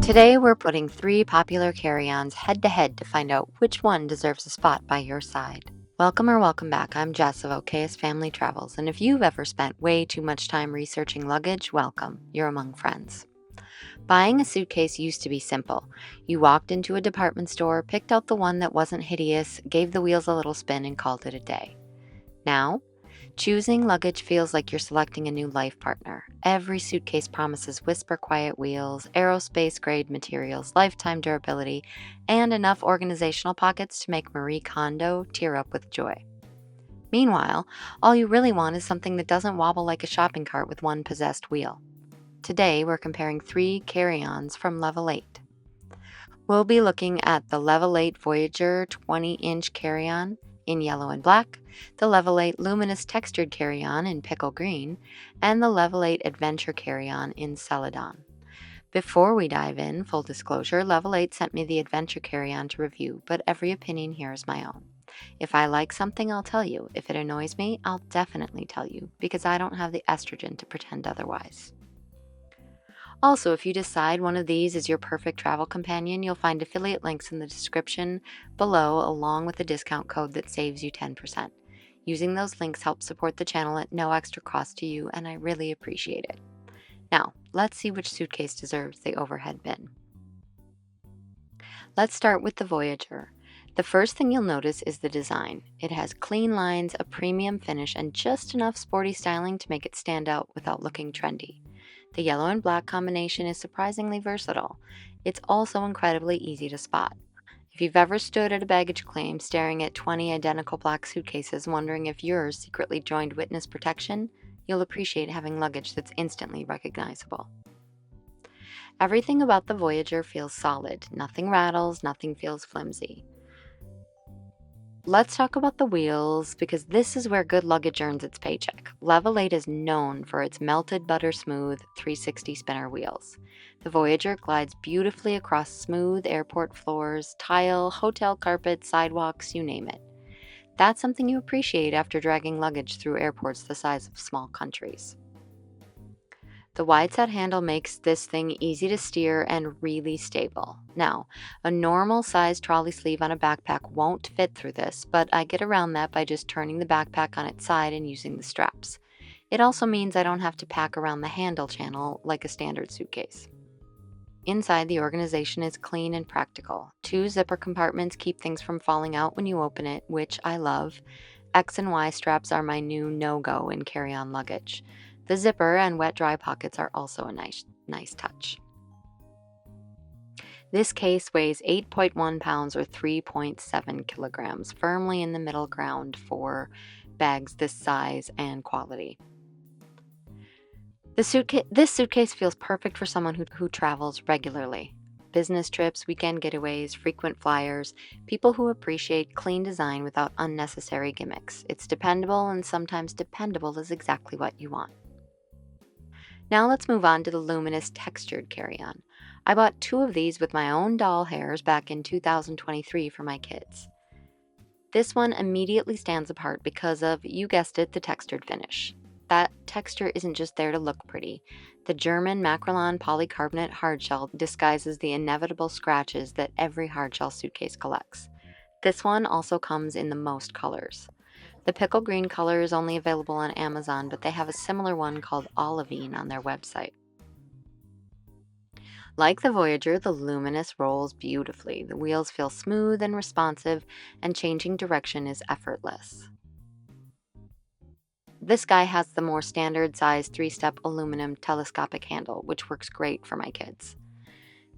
Today we're putting 3 popular carry-ons head to find out which one deserves a spot by your side. Welcome or welcome back, I'm Jess of OK's Family Travels, and if you've ever spent way too much time researching luggage, welcome, you're among friends. Buying a suitcase used to be simple. You walked into a department store, picked out the one that wasn't hideous, gave the wheels a little spin, and called it a day. Now, choosing luggage feels like you're selecting a new life partner. Every suitcase promises whisper quiet wheels, aerospace grade materials, lifetime durability, and enough organizational pockets to make Marie Kondo tear up with joy. Meanwhile, all you really want is something that doesn't wobble like a shopping cart with one possessed wheel. Today, we're comparing 3 carry-ons from Level 8. We'll be looking at the Level8 Voyager 20-inch carry-on in yellow and black, the Level8 Luminous Textured Carry-On in pickle green, and the Level8 Adventure Carry-On in celadon. Before we dive in, full disclosure, Level8 sent me the Adventure Carry-On to review, but every opinion here is my own. If I like something, I'll tell you. If it annoys me, I'll definitely tell you, because I don't have the estrogen to pretend otherwise. Also, if you decide one of these is your perfect travel companion, you'll find affiliate links in the description below along with a discount code that saves you 10%. Using those links helps support the channel at no extra cost to you, and I really appreciate it. Now, let's see which suitcase deserves the overhead bin. Let's start with the Voyager. The first thing you'll notice is the design. It has clean lines, a premium finish, and just enough sporty styling to make it stand out without looking trendy. The yellow and black combination is surprisingly versatile. It's also incredibly easy to spot. If you've ever stood at a baggage claim staring at 20 identical black suitcases wondering if yours secretly joined witness protection, you'll appreciate having luggage that's instantly recognizable. Everything about the Voyager feels solid. Nothing rattles, nothing feels flimsy. Let's talk about the wheels, because this is where good luggage earns its paycheck. Level 8 is known for its melted butter smooth 360 spinner wheels. The Voyager glides beautifully across smooth airport floors, tile, hotel carpets, sidewalks, you name it. That's something you appreciate after dragging luggage through airports the size of small countries. The wide set handle makes this thing easy to steer and really stable. Now, a normal size trolley sleeve on a backpack won't fit through this, but I get around that by just turning the backpack on its side and using the straps. It also means I don't have to pack around the handle channel like a standard suitcase. Inside, the organization is clean and practical. 2 zipper compartments keep things from falling out when you open it, which I love. X and Y straps are my new no-go in carry-on luggage. The zipper and wet-dry pockets are also a nice touch. This case weighs 8.1 pounds or 3.7 kilograms, firmly in the middle ground for bags this size and quality. This suitcase feels perfect for someone who travels regularly. Business trips, weekend getaways, frequent flyers, people who appreciate clean design without unnecessary gimmicks. It's dependable, and sometimes dependable is exactly what you want. Now let's move on to the Luminous Textured Carry-On. I bought 2 of these with my own doll hairs back in 2023 for my kids. This one immediately stands apart because of, you guessed it, the textured finish. That texture isn't just there to look pretty. The German Macrolon polycarbonate hardshell disguises the inevitable scratches that every hardshell suitcase collects. This one also comes in the most colors. The pickle green color is only available on Amazon, but they have a similar one called olivine on their website. Like the Voyager, the Luminous rolls beautifully. The wheels feel smooth and responsive, and changing direction is effortless. This guy has the more standard size 3-step aluminum telescopic handle, which works great for my kids.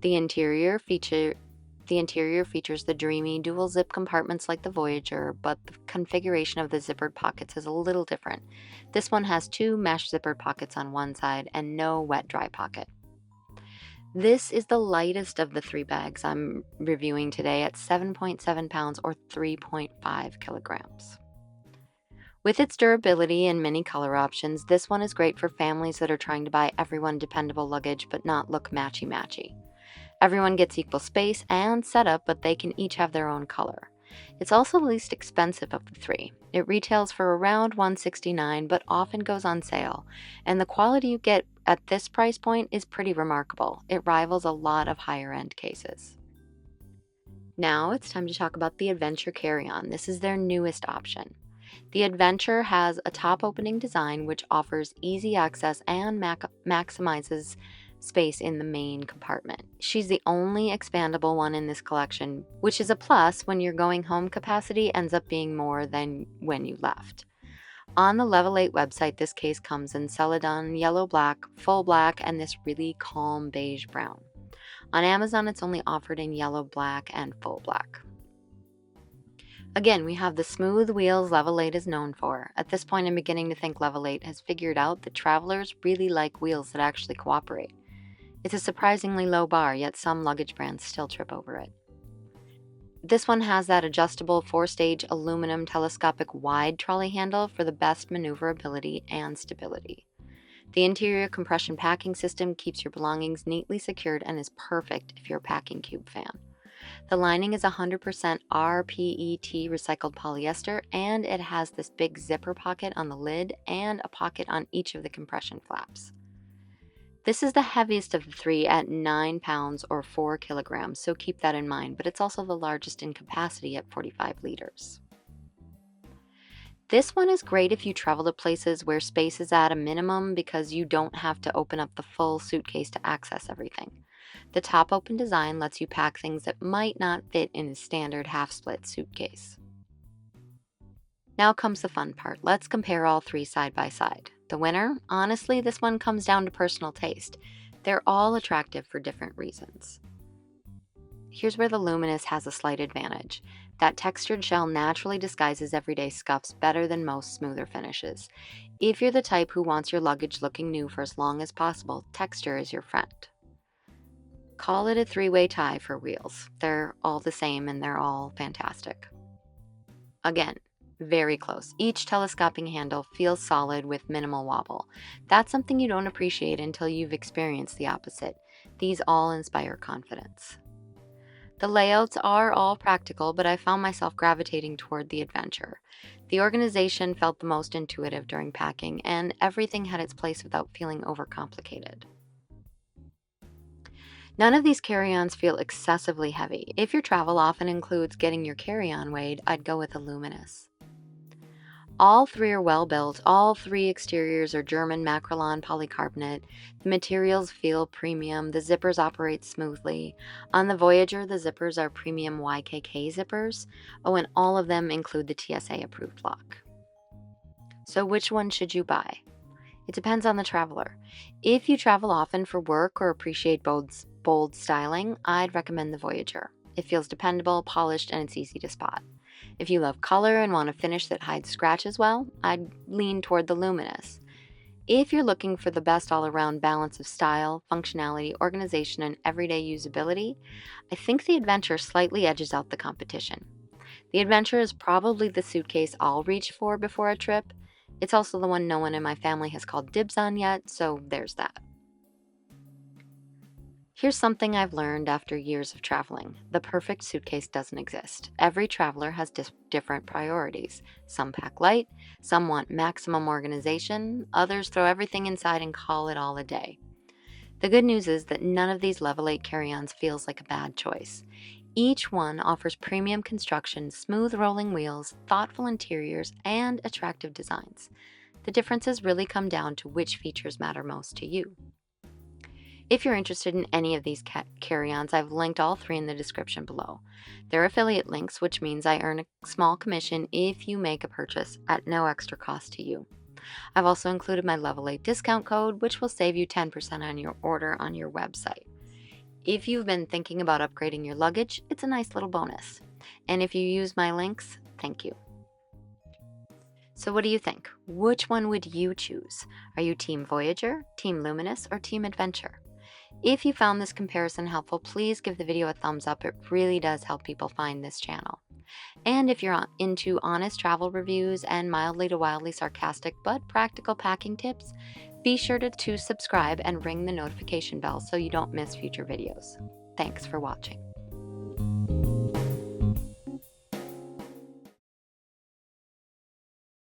The interior features the dreamy dual zip compartments like the Voyager, but the configuration of the zippered pockets is a little different. This one has 2 mesh zippered pockets on one side and no wet-dry pocket. This is the lightest of the 3 bags I'm reviewing today at 7.7 pounds or 3.5 kilograms. With its durability and many color options, this one is great for families that are trying to buy everyone dependable luggage but not look matchy-matchy. Everyone gets equal space and setup, but they can each have their own color. It's also the least expensive of the 3. It retails for around $169, but often goes on sale, and the quality you get at this price point is pretty remarkable. It rivals a lot of higher-end cases. Now it's time to talk about the Adventure Carry-On. This is their newest option. The Adventure has a top-opening design which offers easy access and maximizes space in the main compartment. She's the only expandable one in this collection, which is a plus when your going home capacity ends up being more than when you left. On the Level 8 website, this case comes in celadon, yellow black, full black, and this really calm beige brown. On Amazon, it's only offered in yellow black and full black. Again, we have the smooth wheels Level 8 is known for. At this point, I'm beginning to think Level 8 has figured out that travelers really like wheels that actually cooperate. It's a surprisingly low bar, yet some luggage brands still trip over it. This one has that adjustable 4-stage aluminum telescopic wide trolley handle for the best maneuverability and stability. The interior compression packing system keeps your belongings neatly secured and is perfect if you're a packing cube fan. The lining is 100% rPET recycled polyester, and it has this big zipper pocket on the lid and a pocket on each of the compression flaps. This is the heaviest of the three at 9 pounds or 4 kilograms, so keep that in mind, but it's also the largest in capacity at 45 liters. This one is great if you travel to places where space is at a minimum because you don't have to open up the full suitcase to access everything. The top open design lets you pack things that might not fit in a standard half-split suitcase. Now comes the fun part. Let's compare all three side by side. The winner? Honestly, this one comes down to personal taste. They're all attractive for different reasons. Here's where the Luminous has a slight advantage. That textured shell naturally disguises everyday scuffs better than most smoother finishes. If you're the type who wants your luggage looking new for as long as possible, texture is your friend. Call it a three-way tie for wheels. They're all the same and they're all fantastic. Again, very close. Each telescoping handle feels solid with minimal wobble. That's something you don't appreciate until you've experienced the opposite. These all inspire confidence. The layouts are all practical, but I found myself gravitating toward the Adventure. The organization felt the most intuitive during packing, and everything had its place without feeling overcomplicated. None of these carry-ons feel excessively heavy. If your travel often includes getting your carry-on weighed, I'd go with a Luminous. All three are well built. All three exteriors are German Macrolon polycarbonate. The materials feel premium. The zippers operate smoothly. On the Voyager, the zippers are premium YKK zippers. Oh, and all of them include the TSA approved lock. So which one should you buy? It depends on the traveler. If you travel often for work or appreciate bold styling, I'd recommend the Voyager. It feels dependable, polished, and it's easy to spot. If you love color and want a finish that hides scratches well, I'd lean toward the Luminous. If you're looking for the best all-around balance of style, functionality, organization, and everyday usability, I think the Adventure slightly edges out the competition. The Adventure is probably the suitcase I'll reach for before a trip. It's also the one no one in my family has called dibs on yet, so there's that. Here's something I've learned after years of traveling. The perfect suitcase doesn't exist. Every traveler has different priorities. Some pack light, some want maximum organization, others throw everything inside and call it all a day. The good news is that none of these Level 8 carry-ons feels like a bad choice. Each one offers premium construction, smooth rolling wheels, thoughtful interiors, and attractive designs. The differences really come down to which features matter most to you. If you're interested in any of these carry-ons, I've linked all three in the description below. They're affiliate links, which means I earn a small commission if you make a purchase at no extra cost to you. I've also included my Level 8 discount code, which will save you 10% on your order on your website. If you've been thinking about upgrading your luggage, it's a nice little bonus. And if you use my links, thank you. So what do you think? Which one would you choose? Are you Team Voyager, Team Luminous, or Team Adventure? If you found this comparison helpful, please give the video a thumbs up. It really does help people find this channel. And if you're into honest travel reviews and mildly to wildly sarcastic but practical packing tips, be sure to subscribe and ring the notification bell so you don't miss future videos. Thanks for watching.